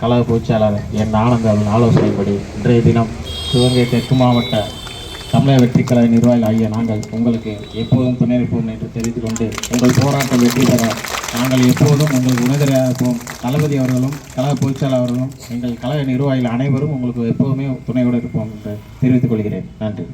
கழக பொதுச்செயலாளர் என் ஆனந்த் அவர்கள் ஆலோசனைப்படி இன்றைய தினம் சிவகங்கை தெற்கு மாவட்ட தமிழக வெற்றிக் கழக நிர்வாகிகள் ஆகிய நாங்கள் உங்களுக்கு எப்போதும் துணை இருப்போம் என்று தெரிவித்துக் கொண்டு உங்கள் போராட்டம் வெற்றி பெற நாங்கள் எப்போதும் உங்களுக்கு உணர்தியாக இருப்போம். தளபதி அவர்களும் கழக பொதுச்செயலாளர் அவர்களும் எங்கள் கழக நிர்வாகிகள் அனைவரும் உங்களுக்கு எப்போதுமே துணையோடு இருப்போம் என்று தெரிவித்துக் கொள்கிறேன். நன்றி.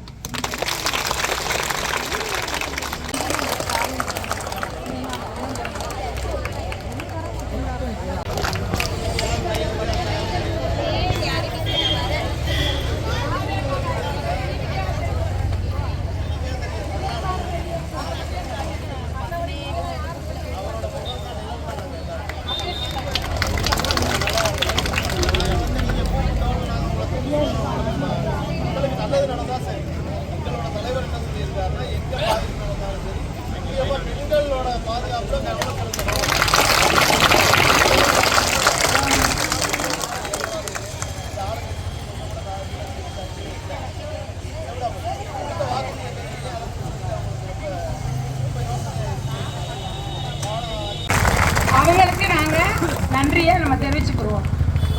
அவங்களுக்கு நாங்கள் நன்றியை நம்ம தெரிவிச்சுக்கிறோம்.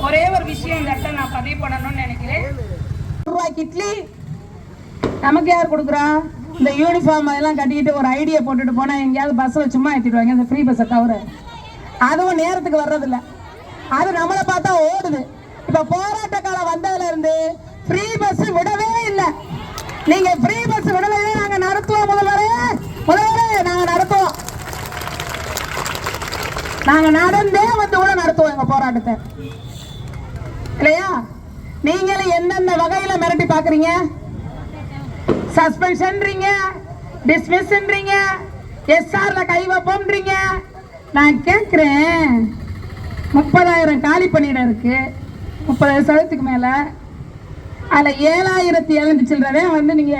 ஒரே ஒரு விஷயம் இந்த இடத்துல நான் பதிவு பண்ணணும்னு நினைக்கிறேன். ரூபாய்க்கு இட்லி நமக்கு யார் கொடுக்குறா? இந்த யூனிஃபார்ம் அதெல்லாம் கட்டிக்கிட்டு ஒரு ஐடியா போட்டுட்டு போனால் எங்கேயாவது பஸ்ஸில் சும்மா ஏற்றிடுவாங்க. இந்த ஃப்ரீ பஸ்ஸை தவிர அதுவும் நேரத்துக்கு வர்றதில்ல. அது நம்மளை பார்த்தா ஓடுது. இப்போ போராட்ட காலம் வந்ததுல இருந்து ஃப்ரீ பஸ் விடவே இல்லை. நீங்க ஃப்ரீ பஸ் விடவே நாங்கள் நடத்துவோம். முதல்வரே நாங்கள் நடத்துவோம். நாங்க நடந்தே வந்து கூட நடத்துவோம் எங்க போராட்டத்தை இல்லையா? நீங்களும் எந்தெந்த வகையில மிரட்டி பாக்குறீங்க? சஸ்பென்ஷன்றீங்க, டிஸ்மிஸ்ன்றீங்க, எஸ்ஆர்ல கை வைப்போம்ன்றீங்க. நான் கேட்கிறேன், 30,000 காலி பணியிடம் இருக்கு, 30,000 மேல. அதுல 7,700 சில்லறவே வந்து நீங்க